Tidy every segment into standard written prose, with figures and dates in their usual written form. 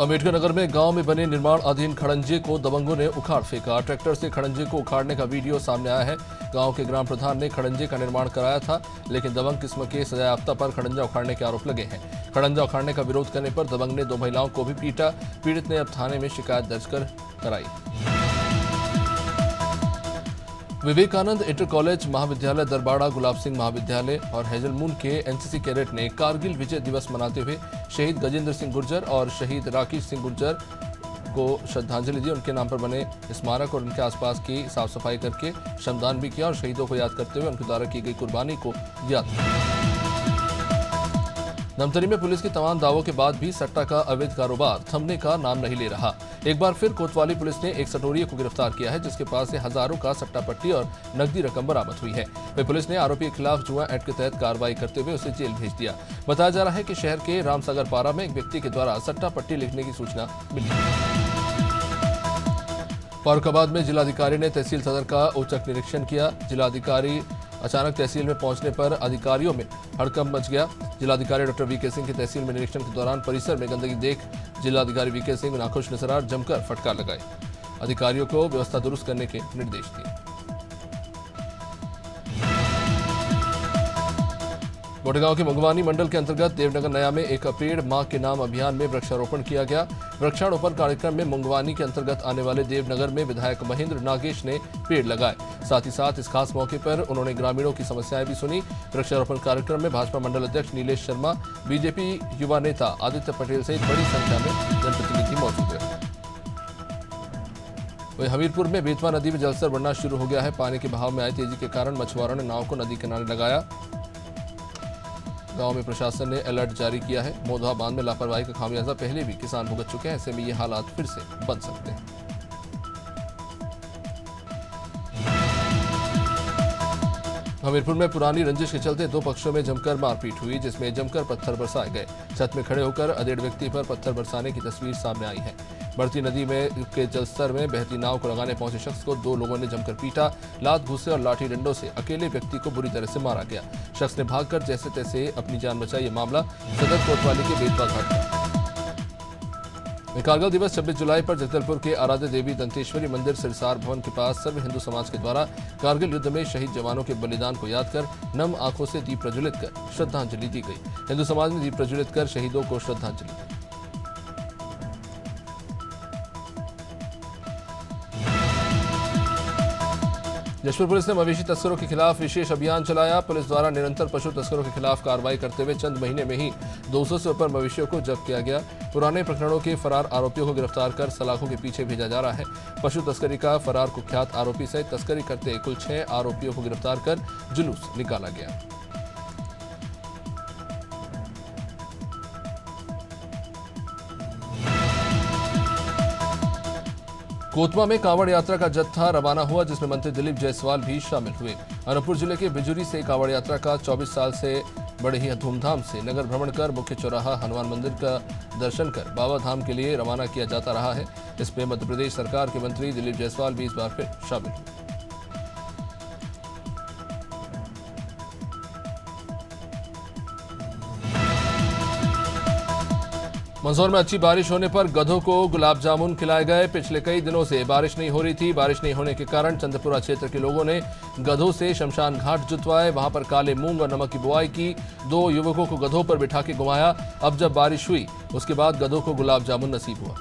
अम्बेडकर नगर में गांव में बने निर्माणाधीन खड़ंजे को दबंगों ने उखाड़ फेंका। ट्रैक्टर से खड़ंजे को उखाड़ने का वीडियो सामने आया है। गांव के ग्राम प्रधान ने खड़ंजे का निर्माण कराया था, लेकिन दबंग किस्म के सजायाफ्ता पर खड़ंजा उखाड़ने के आरोप लगे हैं। खड़ंजा उखाड़ने का विरोध करने पर दबंग ने 2 महिलाओं को भी पीटा। पीड़ित ने अब थाने में शिकायत दर्ज कराई। विवेकानंद इंटर कॉलेज महाविद्यालय, दरबाड़ा गुलाब सिंह महाविद्यालय और हेजलमून के एनसीसी कैडेट ने कारगिल विजय दिवस मनाते हुए शहीद गजेंद्र सिंह गुर्जर और शहीद राकेश सिंह गुर्जर को श्रद्धांजलि दी। उनके नाम पर बने स्मारक और उनके आसपास की साफ सफाई करके श्रमदान भी किया और शहीदों को याद करते हुए उनके द्वारा की गई कुर्बानी को याद किया। धमतरी में पुलिस के तमाम दावों के बाद भी सट्टा का अवैध कारोबार थमने का नाम नहीं ले रहा। एक बार फिर कोतवाली पुलिस ने एक सटोरिये को गिरफ्तार किया है, जिसके पास से हजारों का सट्टा पट्टी और नकदी रकम बरामद हुई है। वहीं पुलिस ने आरोपी के खिलाफ जुआ एक्ट के तहत कार्रवाई करते हुए उसे जेल भेज दिया। बताया जा रहा है कि शहर के रामसागर पारा में एक व्यक्ति के द्वारा सट्टा पट्टी लिखने की सूचना मिली। फर्रुखाबाद में जिलाधिकारी ने तहसील सदर का औचक निरीक्षण किया। जिलाधिकारी अचानक तहसील में पहुंचने पर अधिकारियों में हड़कंप मच गया। जिलाधिकारी डॉक्टर वीके सिंह के तहसील में निरीक्षण के दौरान परिसर में गंदगी देख जिलाधिकारी वीके सिंह नाखुश नजर आ जमकर फटकार लगाए। अधिकारियों को व्यवस्था दुरुस्त करने के निर्देश दिए। मोटेगांव के मंगवानी मंडल के अंतर्गत देवनगर नया में एक पेड़ मां के नाम अभियान में वृक्षारोपण किया गया। वृक्षारोपण कार्यक्रम में मंगवानी के अंतर्गत आने वाले देवनगर में विधायक महेंद्र नागेश ने पेड़ लगाए। साथ ही साथ इस खास मौके पर उन्होंने ग्रामीणों की समस्याएं भी सुनी। वृक्षारोपण कार्यक्रम में भाजपा मंडल अध्यक्ष नीलेश शर्मा, बीजेपी युवा नेता आदित्य पटेल सहित बड़ी संख्या में जनप्रतिनिधि मौजूद रहे। वहीं हमीरपुर में बेतवा नदी में जलस्तर बढ़ना शुरू हो गया है। पानी के बहाव में आई तेजी के कारण मछुआरों ने नाव को नदी किनारे लगाया। गांव में प्रशासन ने अलर्ट जारी किया है। मोधवा बांध में लापरवाही का खामियाजा पहले भी किसान भुगत चुके हैं। ऐसे में ये हालात फिर से बन सकते हैं। हमीरपुर में पुरानी रंजिश के चलते 2 पक्षों में जमकर मारपीट हुई, जिसमें जमकर पत्थर बरसाए गए। छत में खड़े होकर अधेड़ व्यक्ति पर पत्थर बरसाने की तस्वीर सामने आई है। बढ़ती नदी में के जलस्तर में बहती नाव को लगाने पहुंचे शख्स को 2 लोगों ने जमकर पीटा। लात घूंसे और लाठी डंडों से अकेले व्यक्ति को बुरी तरह से मारा गया। शख्स ने भागकर जैसे तैसे अपनी जान बचाई। ये मामला सदर कोतवाली के बेतवा घाट का। कारगिल दिवस 26 जुलाई पर जगदलपुर के आराध्य देवी दंतेश्वरी मंदिर सिरसार भवन के पास सर्व हिंदू समाज के द्वारा कारगिल युद्ध में शहीद जवानों के बलिदान को याद कर नम आंखों से दीप प्रज्वलित कर श्रद्धांजलि दी गई। हिंदू समाज ने दीप प्रज्वलित कर शहीदों को श्रद्धांजलि दी। जशपुर पुलिस ने मवेशी तस्करों के खिलाफ विशेष अभियान चलाया। पुलिस द्वारा निरंतर पशु तस्करों के खिलाफ कार्रवाई करते हुए चंद महीने में ही 200 से ऊपर मवेशियों को जब्त किया गया। पुराने प्रकरणों के फरार आरोपियों को गिरफ्तार कर सलाखों के पीछे भेजा जा रहा है। पशु तस्करी का फरार कुख्यात आरोपी सहित तस्करी करते कुल 6 आरोपियों को गिरफ्तार कर जुलूस निकाला गया। कोतवा में कांवड़ यात्रा का जत्था रवाना हुआ, जिसमें मंत्री दिलीप जायसवाल भी शामिल हुए। अनूपपुर जिले के बिजुरी से कांवड़ यात्रा का 24 साल से बड़े ही धूमधाम से नगर भ्रमण कर मुख्य चौराहा हनुमान मंदिर का दर्शन कर बाबा धाम के लिए रवाना किया जाता रहा है। इसमें मध्य प्रदेश सरकार के मंत्री दिलीप जायसवाल भी इस बार फिर शामिल हुए। मंदसौर में अच्छी बारिश होने पर गधों को गुलाब जामुन खिलाए गए। पिछले कई दिनों से बारिश नहीं हो रही थी। बारिश नहीं होने के कारण चंद्रपुरा क्षेत्र के लोगों ने गधों से शमशान घाट जुतवाए। वहां पर काले मूंग और नमक की बुआई की। 2 युवकों को गधों पर बिठा के घुमाया। अब जब बारिश हुई उसके बाद गधों को गुलाब जामुन नसीब हुआ।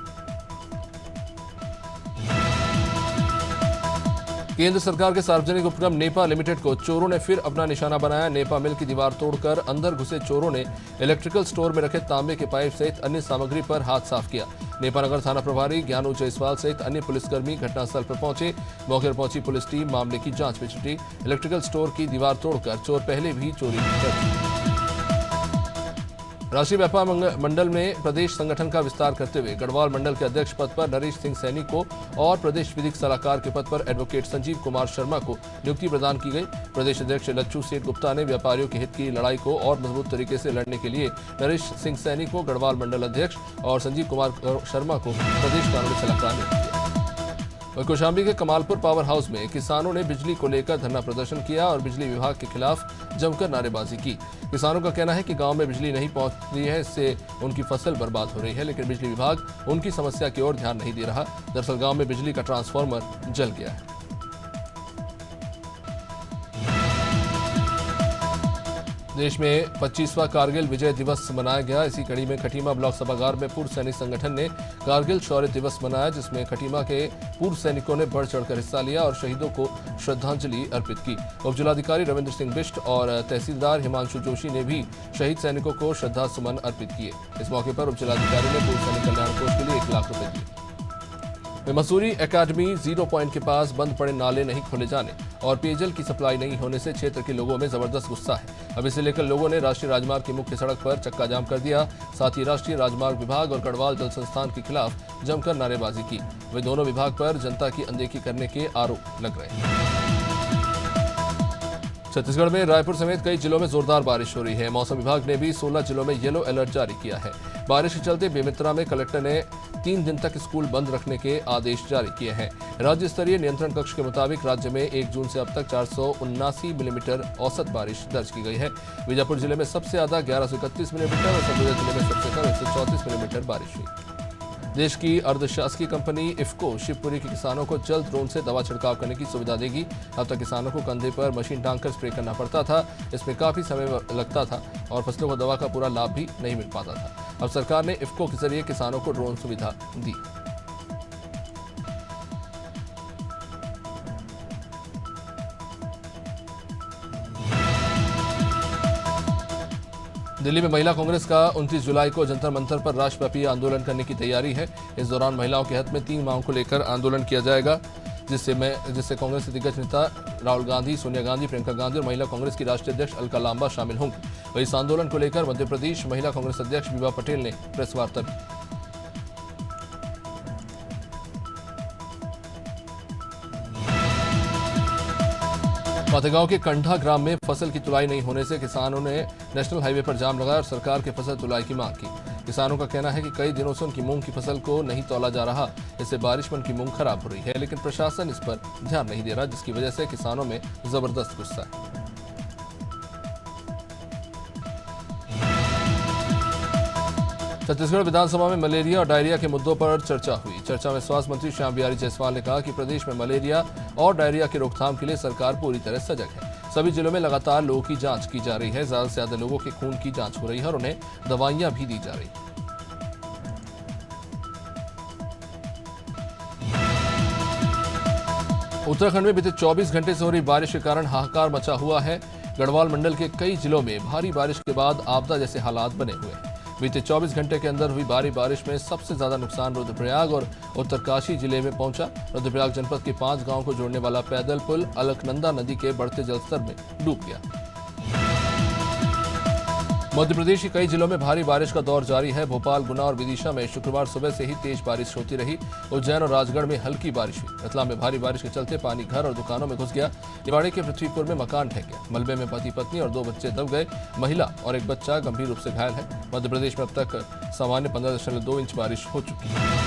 केंद्र सरकार के सार्वजनिक उपक्रम नेपा लिमिटेड को चोरों ने फिर अपना निशाना बनाया। नेपा मिल की दीवार तोड़कर अंदर घुसे चोरों ने इलेक्ट्रिकल स्टोर में रखे तांबे के पाइप सहित अन्य सामग्री पर हाथ साफ किया। नेपा नगर थाना प्रभारी ज्ञानू जायसवाल सहित अन्य पुलिसकर्मी घटनास्थल पर पहुंचे। मौके पर पहुंची पुलिस टीम मामले की जांच में जुटी। इलेक्ट्रिकल स्टोर की दीवार तोड़कर चोर पहले भी चोरी कर चुके। राष्ट्रीय व्यापार मंडल में प्रदेश संगठन का विस्तार करते हुए गढ़वाल मंडल के अध्यक्ष पद पर नरेश सिंह सैनी को और प्रदेश विधिक सलाहकार के पद पर एडवोकेट संजीव कुमार शर्मा को नियुक्ति प्रदान की गई। प्रदेश अध्यक्ष लच्छू सेठ गुप्ता ने व्यापारियों के हित की लड़ाई को और मजबूत तरीके से लड़ने के लिए नरेश सिंह सैनी को गढ़वाल मंडल अध्यक्ष और संजीव कुमार शर्मा को प्रदेश कानूनी सलाहकार नियुक्त किया। वहीं कौशाम्बी के कमालपुर पावर हाउस में किसानों ने बिजली को लेकर धरना प्रदर्शन किया और बिजली विभाग के खिलाफ जमकर नारेबाजी की। किसानों का कहना है कि गांव में बिजली नहीं पहुंच रही है, इससे उनकी फसल बर्बाद हो रही है, लेकिन बिजली विभाग उनकी समस्या की ओर ध्यान नहीं दे रहा। दरअसल गांव में बिजली का ट्रांसफार्मर जल गया है। देश में 25वां कारगिल विजय दिवस मनाया गया। इसी कड़ी में खटीमा ब्लॉक सभागार में पूर्व सैनिक संगठन ने कारगिल शौर्य दिवस मनाया, जिसमें खटीमा के पूर्व सैनिकों ने बढ़ चढ़कर हिस्सा लिया और शहीदों को श्रद्धांजलि अर्पित की। उप जिलाधिकारी रविंद्र सिंह बिष्ट और तहसीलदार हिमांशु जोशी ने भी शहीद सैनिकों को श्रद्धा सुमन अर्पित किए। इस मौके पर उप जिलाधिकारी ने पूर्व सैनिक कल्याण कोष के लिए 1 लाख रुपए दिए। मसूरी एकेडमी 0 पॉइंट के पास बंद पड़े नाले नहीं खोले जाने और पेयजल की सप्लाई नहीं होने से क्षेत्र के लोगों में जबरदस्त गुस्सा है। अब इसे लेकर लोगों ने राष्ट्रीय राजमार्ग की मुख्य सड़क पर चक्का जाम कर दिया। साथ ही राष्ट्रीय राजमार्ग विभाग और गढ़वाल जल संस्थान के खिलाफ जमकर नारेबाजी की। वे दोनों विभाग पर जनता की अनदेखी करने के आरोप लग रहे हैं। छत्तीसगढ़ में रायपुर समेत कई जिलों में जोरदार बारिश हो रही है। मौसम विभाग ने भी 16 जिलों में येलो अलर्ट जारी किया है। बारिश के चलते बेमित्रा में कलेक्टर ने 3 दिन तक स्कूल बंद रखने के आदेश जारी किए हैं। राज्य स्तरीय नियंत्रण कक्ष के मुताबिक राज्य में 1 जून से अब तक 479 मिलीमीटर औसत बारिश दर्ज की गई है। बीजापुर जिले में सबसे ज्यादा 1131 मिलीमीटर और सरगुजा जिले में सबसे कम 134 मिलीमीटर बारिश हुई। देश की अर्धशासकीय कंपनी इफ्को शिवपुरी के किसानों को जल्द ड्रोन से दवा छिड़काव करने की सुविधा देगी। अब तक किसानों को कंधे पर मशीन टांगकर स्प्रे करना पड़ता था। इसमें काफी समय लगता था और फसलों को दवा का पूरा लाभ भी नहीं मिल पाता था। अब सरकार ने इफ्को के जरिए किसानों को ड्रोन सुविधा दी। दिल्ली में महिला कांग्रेस का 29 जुलाई को जंतर मंतर पर राष्ट्रव्यापी आंदोलन करने की तैयारी है। इस दौरान महिलाओं के हित में 3 मांगों को लेकर आंदोलन किया जाएगा, जिससे कांग्रेस के दिग्गज नेता राहुल गांधी, सोनिया गांधी, प्रियंका गांधी और महिला कांग्रेस की राष्ट्रीय अध्यक्ष अलका लांबा शामिल होंगी। वहीं इस आंदोलन को लेकर मध्य प्रदेश महिला कांग्रेस अध्यक्ष विभा पटेल ने प्रेस वार्ता की। फातेगांव के कंढा ग्राम में फसल की तुलाई नहीं होने से किसानों ने नेशनल हाईवे पर जाम लगाया और सरकार के फसल तुलाई की मांग की। किसानों का कहना है कि कई दिनों से उनकी मूंग की फसल को नहीं तौला जा रहा, इससे बारिश में उनकी मूंग खराब हो रही है, लेकिन प्रशासन इस पर ध्यान नहीं दे रहा, जिसकी वजह से किसानों में जबरदस्त गुस्सा है। छत्तीसगढ़ विधानसभा में मलेरिया और डायरिया के मुद्दों पर चर्चा हुई। चर्चा में स्वास्थ्य मंत्री श्याम बिहारी जायसवाल ने कहा कि प्रदेश में मलेरिया और डायरिया की रोकथाम के लिए सरकार पूरी तरह सजग है। सभी जिलों में लगातार लोगों की जांच की जा रही है। ज्यादा से ज्यादा लोगों के खून की जांच हो रही है और उन्हें दवाइयां भी दी जा रही है। उत्तराखंड में बीते 24 घंटे से हो रही बारिश के कारण हाहाकार मचा हुआ है। गढ़वाल मंडल के कई जिलों में भारी बारिश के बाद आपदा जैसे हालात बने हुए हैं। बीते 24 घंटे के अंदर हुई भारी बारिश में सबसे ज्यादा नुकसान रुद्रप्रयाग और उत्तरकाशी जिले में पहुंचा। रुद्रप्रयाग जनपद के 5 गांवों को जोड़ने वाला पैदल पुल अलकनंदा नदी के बढ़ते जलस्तर में डूब गया। मध्य प्रदेश के कई जिलों में भारी बारिश का दौर जारी है। भोपाल, गुना और विदिशा में शुक्रवार सुबह से ही तेज बारिश होती रही। उज्जैन और राजगढ़ में हल्की बारिश हुई। रतलाम में भारी बारिश के चलते पानी घर और दुकानों में घुस गया। निवाड़ी के पृथ्वीपुर में मकान ढह गया। मलबे में पति पत्नी और 2 बच्चे दब गए। महिला और एक बच्चा गंभीर रूप से घायल है। मध्य प्रदेश में अब तक सामान्य 15.2 इंच बारिश हो चुकी है।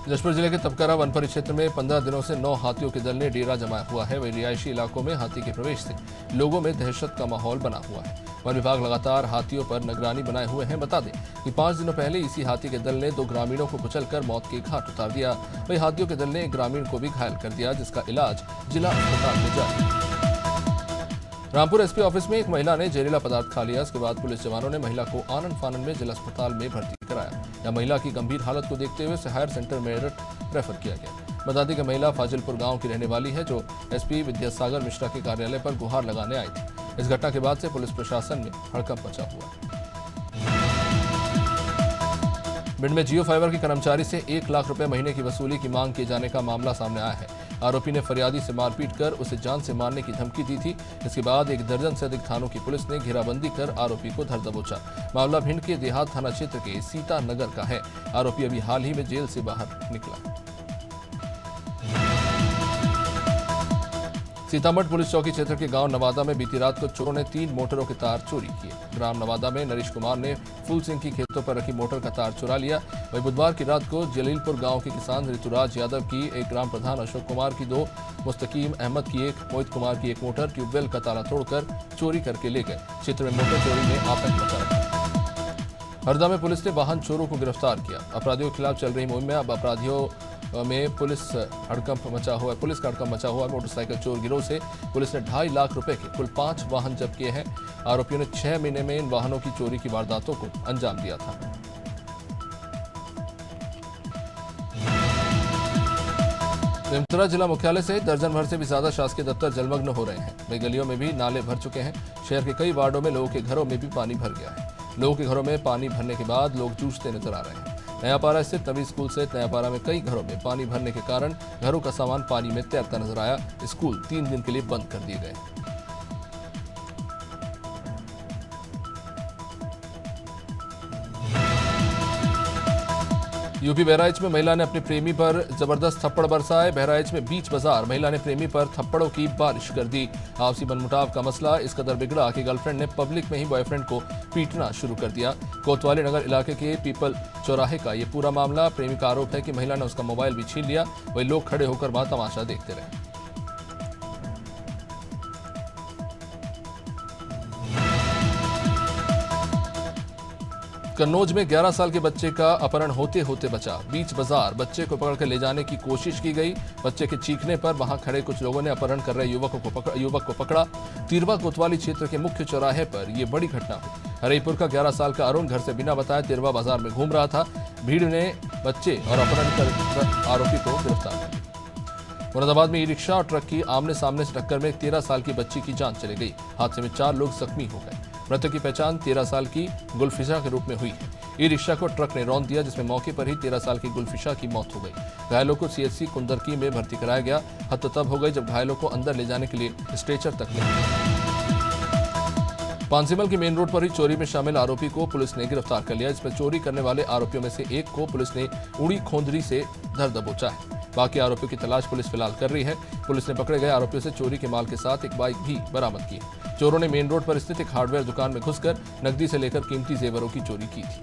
जशपुर जिले के तपकरा वन परिक्षेत्र में 15 दिनों से 9 हाथियों के दल ने डेरा जमाया हुआ है। वहीं रिहायशी इलाकों में हाथी के प्रवेश से लोगों में दहशत का माहौल बना हुआ है। वन विभाग लगातार हाथियों पर निगरानी बनाए हुए हैं। बता दें कि 5 दिनों पहले इसी हाथी के दल ने 2 ग्रामीणों को कुचलकर मौत के घाट उतार दिया। वहीं हाथियों के दल ने एक ग्रामीण को भी घायल कर दिया, जिसका इलाज जिला अस्पताल में जारी है। रामपुर एसपी ऑफिस में एक महिला ने जहरीला पदार्थ खा लिया। इसके बाद पुलिस जवानों ने महिला को आनंद फानन में जिला अस्पताल में भर्ती कराया। यह महिला की गंभीर हालत को देखते हुए उसे हायर सेंटर मेरठ रेफर किया गया। बता दें कि महिला फाजिलपुर गांव की रहने वाली है, जो एसपी विद्यासागर मिश्रा के कार्यालय पर गुहार लगाने आई थी। इस घटना के बाद से पुलिस प्रशासन में हड़कंप मचा हुआ है। भिंड में जियो फाइबर के कर्मचारी से 1 लाख रुपए महीने की वसूली की मांग किए जाने का मामला सामने आया है। आरोपी ने फरियादी से मारपीट कर उसे जान से मारने की धमकी दी थी। इसके बाद 1 दर्जन से अधिक थानों की पुलिस ने घेराबंदी कर आरोपी को धर दबोचा। मामला भिंड के देहात थाना क्षेत्र के सीता नगर का है। आरोपी अभी हाल ही में जेल से बाहर निकला। सीतामढ़ पुलिस चौकी क्षेत्र के गांव नवादा में बीती रात को चोरों ने 3 मोटरों के तार चोरी किए। ग्राम नवादा में नरेश कुमार ने फूल सिंह की खेतों पर रखी मोटर का तार चुरा लिया। वहीं बुधवार की रात को जलीलपुर गांव के किसान ऋतुराज यादव की एक, ग्राम प्रधान अशोक कुमार की 2, मुस्तकीम अहमद की 1, मोहित कुमार की 1 मोटर ट्यूबवेल का ताला तोड़कर चोरी करके ले गए। क्षेत्र में मोटर चोरी ने आतंक मचा रखा। हरदा में पुलिस ने वाहन चोरों को गिरफ्तार किया। अपराधियों के खिलाफ चल रही मुहिम में अब अपराधियों में पुलिस का हड़कंप मचा हुआ। मोटरसाइकिल चोर गिरोह से पुलिस ने 2.5 लाख रुपए के कुल 5 वाहन जब्त किए हैं। आरोपियों ने 6 महीने में इन वाहनों की चोरी की वारदातों को अंजाम दिया था। बेमेतरा जिला मुख्यालय से दर्जन भर से भी ज्यादा शासकीय दफ्तर जलमग्न हो रहे हैं। वही गलियों में भी नाले भर चुके हैं। शहर के कई वार्डों में लोगों के घरों में भी पानी भर गया है। लोगों के घरों में पानी भरने के बाद लोग जूझते नजर आ रहे हैं। नयापारा स्थित नवी स्कूल सहित नयापारा में कई घरों में पानी भरने के कारण घरों का सामान पानी में तैरता नजर आया। स्कूल 3 दिन के लिए बंद कर दिए गए। यूपी बहराइच में महिला ने अपने प्रेमी पर जबरदस्त थप्पड़ बरसाए। बहराइच में बीच बाजार महिला ने प्रेमी पर थप्पड़ों की बारिश कर दी। आपसी मनमुटाव का मसला इस कदर बिगड़ा कि गर्लफ्रेंड ने पब्लिक में ही बॉयफ्रेंड को पीटना शुरू कर दिया। कोतवाली नगर इलाके के पीपल चौराहे का ये पूरा मामला। प्रेमी का आरोप है कि महिला ने उसका मोबाइल भी छीन लिया। वही लोग खड़े होकर वहां तमाशा देखते रहे। कन्नौज में 11 साल के बच्चे का अपहरण होते होते बचा। बीच बाजार बच्चे को पकड़कर ले जाने की कोशिश की गई। बच्चे के चीखने पर वहां खड़े कुछ लोगों ने अपहरण कर रहे युवक को पकड़ा। तिरवा कोतवाली क्षेत्र के मुख्य चौराहे पर यह बड़ी घटना हुई। हरिपुर का 11 साल का अरुण घर से बिना बताए तिरवा बाजार में घूम रहा था। भीड़ ने बच्चे और अपहरण कर आरोपी को गिरफ्तार कर लिया। मुरादाबाद में ई रिक्शा और ट्रक की आमने सामने से टक्कर में 13 साल की बच्ची की जान चली गई। हादसे में 4 लोग जख्मी हो गए। मृतक की पहचान 13 साल की गुलफिशा के रूप में हुई है। ई रिक्शा को ट्रक ने रौंद दिया, जिसमें मौके पर ही 13 साल की गुलफिशा की मौत हो गई। घायलों को सीएचसी कुंदरकी में भर्ती कराया गया। हत्या तब हो गई जब घायलों को अंदर ले जाने के लिए स्ट्रेचर तक ले गया। पांसीमल की मेन रोड पर ही चोरी में शामिल आरोपी को पुलिस ने गिरफ्तार कर लिया। इसमें चोरी करने वाले आरोपियों में से एक को पुलिस ने उड़ी खोंदरी से धर दबोचा है। बाकी आरोपियों की तलाश पुलिस फिलहाल कर रही है। पुलिस ने पकड़े गए आरोपियों से चोरी के माल के साथ एक बाइक भी बरामद की है। चोरों ने मेन रोड पर स्थित एक हार्डवेयर दुकान में घुसकर नकदी से लेकर कीमती जेवरों की चोरी की थी।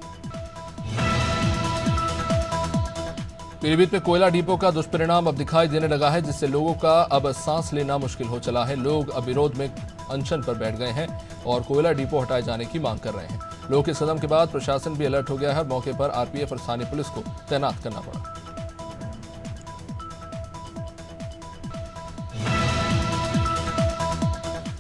पीलीभीत में कोयला डिपो का दुष्परिणाम अब दिखाई देने लगा है, जिससे लोगों का अब सांस लेना मुश्किल हो चला है। लोग अब विरोध में अनशन पर बैठ गए हैं और कोयला डिपो हटाए जाने की मांग कर रहे हैं। लोगों के कदम के बाद प्रशासन भी अलर्ट हो गया है। मौके पर आरपीएफ और स्थानीय पुलिस को तैनात करना पड़ा।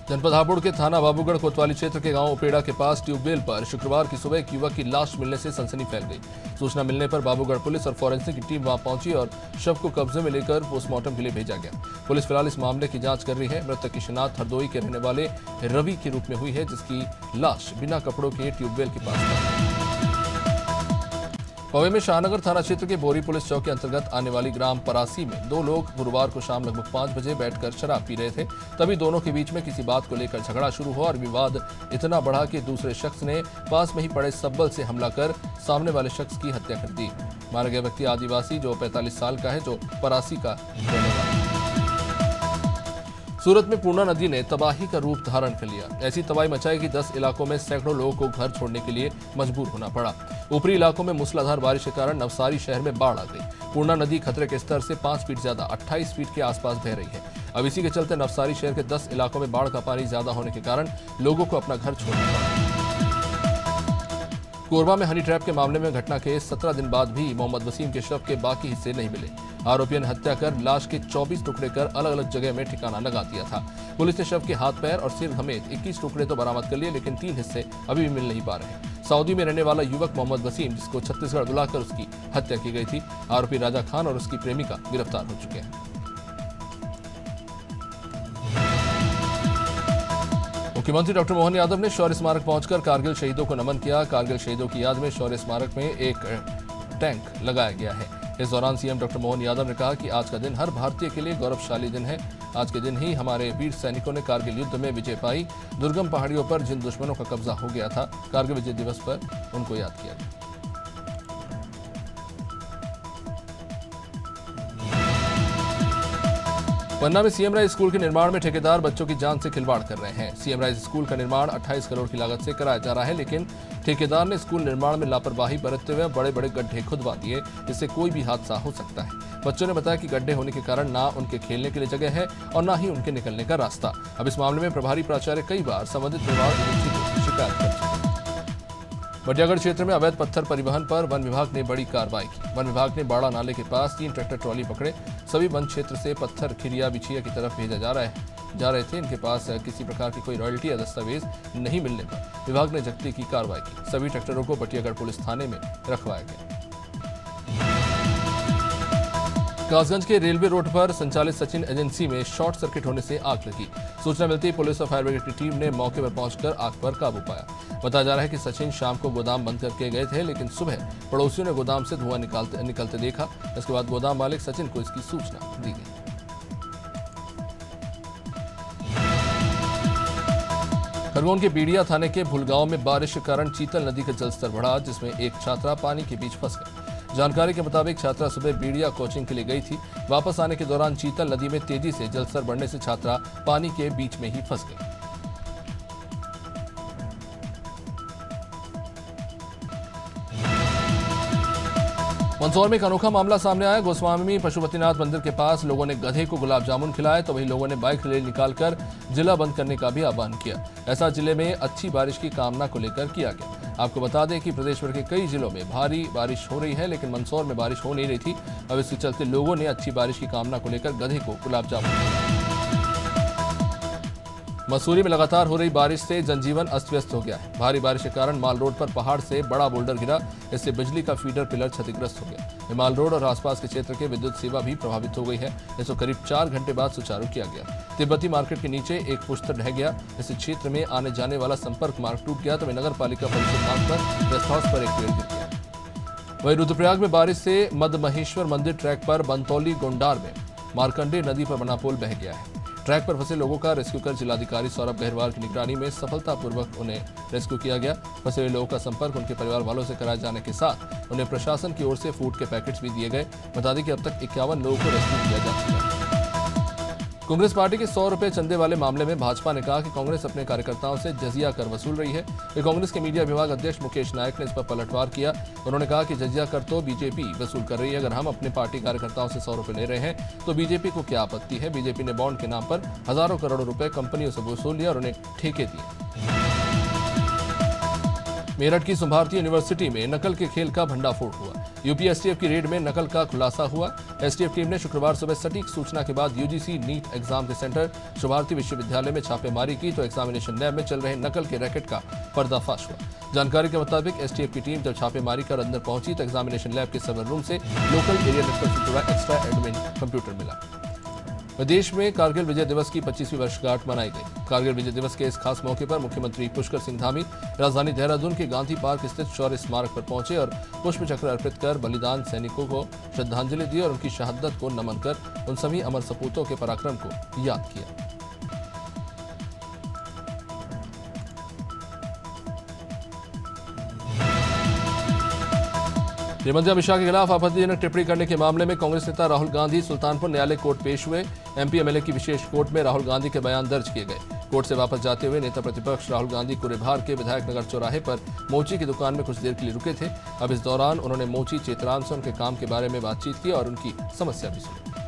जनपद हापुड़ के थाना बाबूगढ़ कोतवाली क्षेत्र के गांव उपेड़ा के पास ट्यूबवेल पर शुक्रवार की सुबह एक युवक की लाश मिलने से सनसनी फैल गई। सूचना मिलने पर बाबूगढ़ पुलिस और फॉरेंसिक की टीम वहां पहुंची और शव को कब्जे में लेकर पोस्टमार्टम के लिए भेजा गया। पुलिस फिलहाल इस मामले की जांच कर रही है। मृतक की शिनाख्त हरदोई के रहने वाले रवि के रूप में हुई है, जिसकी लाश बिना कपड़ों के ट्यूबवेल के पास था। पवे में शाहनगर थाना क्षेत्र के बोरी पुलिस चौक के अंतर्गत आने वाली ग्राम परासी में 2 लोग गुरुवार को शाम लगभग 5 बजे बैठकर शराब पी रहे थे। तभी दोनों के बीच में किसी बात को लेकर झगड़ा शुरू हुआ और विवाद इतना बढ़ा कि दूसरे शख्स ने पास में ही पड़े सब्बल से हमला कर सामने वाले शख्स की हत्या कर दी। मारा गया व्यक्ति आदिवासी जो 45 साल का है, जो परासी का रहने वाला है। सूरत में पूर्णा नदी ने तबाही का रूप धारण कर लिया। ऐसी तबाही मचाई कि 10 इलाकों में सैकड़ों लोगों को घर छोड़ने के लिए मजबूर होना पड़ा। ऊपरी इलाकों में मूसलाधार बारिश के कारण नवसारी शहर में बाढ़ आ गई। पूर्णा नदी खतरे के स्तर से 5 फीट ज्यादा 28 फीट के आसपास बह रही है। अब इसी के चलते नवसारी शहर के 10 इलाकों में बाढ़ का पानी ज्यादा होने के कारण लोगों को अपना घर छोड़ना पड़ा। कोरबा में हनी ट्रैप के मामले में घटना के 17 दिन बाद भी मोहम्मद वसीम के शव के बाकी हिस्से नहीं मिले। आरोपियों ने हत्या कर लाश के 24 टुकड़े कर अलग अलग जगह में ठिकाना लगा दिया था। पुलिस ने शव के हाथ पैर और सिर समेत 21 टुकड़े तो बरामद कर लिए, लेकिन 3 हिस्से अभी भी मिल नहीं पा रहे। सऊदी में रहने वाला युवक मोहम्मद वसीम, जिसको छत्तीसगढ़ बुलाकर उसकी हत्या की गई थी, आरोपी राजा खान और उसकी प्रेमिका गिरफ्तार हो चुके हैं। मुख्यमंत्री डॉक्टर मोहन यादव ने शौर्य स्मारक पहुंचकर कारगिल शहीदों को नमन किया। कारगिल शहीदों की याद में शौर्य स्मारक में एक टैंक लगाया गया है। इस दौरान सीएम डॉक्टर मोहन यादव ने कहा कि आज का दिन हर भारतीय के लिए गौरवशाली दिन है। आज के दिन ही हमारे वीर सैनिकों ने कारगिल युद्ध में विजय पाई। दुर्गम पहाड़ियों पर जिन दुश्मनों का कब्जा हो गया था, कारगिल विजय दिवस पर उनको याद किया गया। पन्ना में सीएम राइज स्कूल के निर्माण में ठेकेदार बच्चों की जान से खिलवाड़ कर रहे हैं। सीएम राइज स्कूल का निर्माण 28 करोड़ की लागत से कराया जा रहा है, लेकिन ठेकेदार ने स्कूल निर्माण में लापरवाही बरतते हुए बड़े बड़े गड्ढे खुदवा दिए, जिससे कोई भी हादसा हो सकता है। बच्चों ने बताया कि गड्ढे होने के कारण ना उनके खेलने के लिए जगह है और ना ही उनके निकलने का रास्ता। अब इस मामले में प्रभारी प्राचार्य कई बार संबंधित निर्माण एजेंसी को शिकायत कर चुके हैं। बटियागढ़ क्षेत्र में अवैध पत्थर परिवहन पर वन विभाग ने बड़ी कार्रवाई की। वन विभाग ने बाड़ा नाले के पास 3 ट्रैक्टर ट्रॉली पकड़े। सभी वन क्षेत्र से पत्थर खिरिया बिछिया की तरफ भेजा जा रहे थे। इनके पास किसी प्रकार की कोई रॉयल्टी या दस्तावेज नहीं मिलने पर विभाग ने जब्ती की कार्रवाई की। सभी ट्रैक्टरों को बटियागढ़ पुलिस थाने में रखवाया गया। कासगंज के रेलवे रोड पर संचालित सचिन एजेंसी में शॉर्ट सर्किट होने से आग लगी। सूचना मिलती पुलिस और फायर ब्रिगेड की टीम ने मौके पर पहुंचकर आग पर काबू पाया। बताया जा रहा है कि सचिन शाम को गोदाम बंद करके गए थे, लेकिन सुबह पड़ोसियों ने गोदाम से धुआं निकलते देखा। इसके बाद गोदाम मालिक सचिन को इसकी सूचना दी गई। खरगोन के बीड़िया थाने के भुलगांव में बारिश के कारण चीतल नदी का जलस्तर बढ़ा, जिसमें एक छात्रा पानी के बीच फंस गई। जानकारी के मुताबिक छात्रा सुबह बीड़िया कोचिंग के लिए गई थी। वापस आने के दौरान चीतल नदी में तेजी से जलस्तर बढ़ने से छात्रा पानी के बीच में ही फंस गई। मंदसौर में एक अनोखा मामला सामने आया। गोस्वामी पशुपतिनाथ मंदिर के पास लोगों ने गधे को गुलाब जामुन खिलाए, तो वहीं लोगों ने बाइक रैली निकालकर जिला बंद करने का भी आह्वान किया। ऐसा जिले में अच्छी बारिश की कामना को लेकर किया गया। आपको बता दें कि प्रदेश भर के कई जिलों में भारी बारिश हो रही है, लेकिन मंदसौर में बारिश हो नहीं रही थी। अब इसके चलते लोगों ने अच्छी बारिश की कामना को लेकर गधे को गुलाब जामुन खिलाया। मसूरी में लगातार हो रही बारिश से जनजीवन अस्त व्यस्त हो गया है। भारी बारिश के कारण माल रोड पर पहाड़ से बड़ा बोल्डर गिरा। इससे बिजली का फीडर पिलर क्षतिग्रस्त हो गया। माल रोड और आसपास के क्षेत्र के विद्युत सेवा भी प्रभावित हो गई है। इसको करीब 4 घंटे बाद सुचारू किया गया। तिब्बती मार्केट के नीचे एक पुश्तर ढह गया। इससे क्षेत्र में आने जाने वाला संपर्क मार्ग टूट गया। तो नगर पालिका परिषद मार्ग पर गेस्ट हाउस पर एक पेड़ गिर गया। वहीं रुद्रप्रयाग में बारिश से मदमहेश्वर मंदिर ट्रैक पर बनतौली गोंडार में मार्कंडेय नदी पर बना पुल बह गया है। ट्रैक पर फंसे लोगों का रेस्क्यू कर जिलाधिकारी सौरभ गहरवाल की निगरानी में सफलतापूर्वक उन्हें रेस्क्यू किया गया। फंसे हुए लोगों का संपर्क उनके परिवार वालों से कराए जाने के साथ उन्हें प्रशासन की ओर से फूड के पैकेट्स भी दिए गए। बता दें कि अब तक 51 लोगों को रेस्क्यू किया जा चुका है। कांग्रेस पार्टी के 100 रुपए चंदे वाले मामले में भाजपा ने कहा कि कांग्रेस अपने कार्यकर्ताओं से जजिया कर वसूल रही है। कांग्रेस के मीडिया विभाग अध्यक्ष मुकेश नायक ने इस पर पलटवार किया। उन्होंने कहा कि जजिया कर तो बीजेपी वसूल कर रही है। अगर हम अपने पार्टी कार्यकर्ताओं से 100 रुपए ले रहे हैं तो बीजेपी को क्या आपत्ति है। बीजेपी ने बॉन्ड के नाम पर हजारों करोड़ रुपए कंपनियों से वसूल लिया और उन्हें ठेके दिए। मेरठ की भारतीय यूनिवर्सिटी में नकल के खेल का भंडाफोड़ हुआ। यूपी एसटीएफ की रेड में नकल का खुलासा हुआ। एसटीएफ टीम ने शुक्रवार सुबह सटीक सूचना के बाद यूजीसी नीट एग्जाम के सेंटर भारती विश्वविद्यालय में छापेमारी की, तो एग्जामिनेशन लैब में चल रहे नकल के रैकेट का पर्दाफाश हुआ। जानकारी के मुताबिक एसटीएफ की टीम जब छापेमारी कर अंदर पहुंची तो एग्जामिनेशन लैब के सर्वर रूम से लोकल एरिया नेटवर्क से जुड़ा एक्स्ट्रा एडमिन कंप्यूटर मिला। देश में कारगिल विजय दिवस की 25वीं वर्षगांठ मनाई गई। कारगिल विजय दिवस के इस खास मौके पर मुख्यमंत्री पुष्कर सिंह धामी राजधानी देहरादून के गांधी पार्क स्थित शौर्य स्मारक पर पहुंचे और पुष्प चक्र अर्पित कर बलिदान सैनिकों को श्रद्धांजलि दी और उनकी शहादत को नमन कर उन सभी अमर सपूतों के पराक्रम को याद किया। गृहमंत्री अमित शाह के खिलाफ आपत्तिजनक टिप्पणी करने के मामले में कांग्रेस नेता राहुल गांधी सुल्तानपुर न्यायालय कोर्ट पेश हुए। एमपी एमएलए की विशेष कोर्ट में राहुल गांधी के बयान दर्ज किए गए। कोर्ट से वापस जाते हुए नेता प्रतिपक्ष राहुल गांधी कुरेभार के विधायक नगर चौराहे पर मोची की दुकान में कुछ देर के लिए रुके थे। अब इस दौरान उन्होंने मोची चेतराम से उनके काम के बारे में बातचीत की और उनकी समस्या भी सुनी।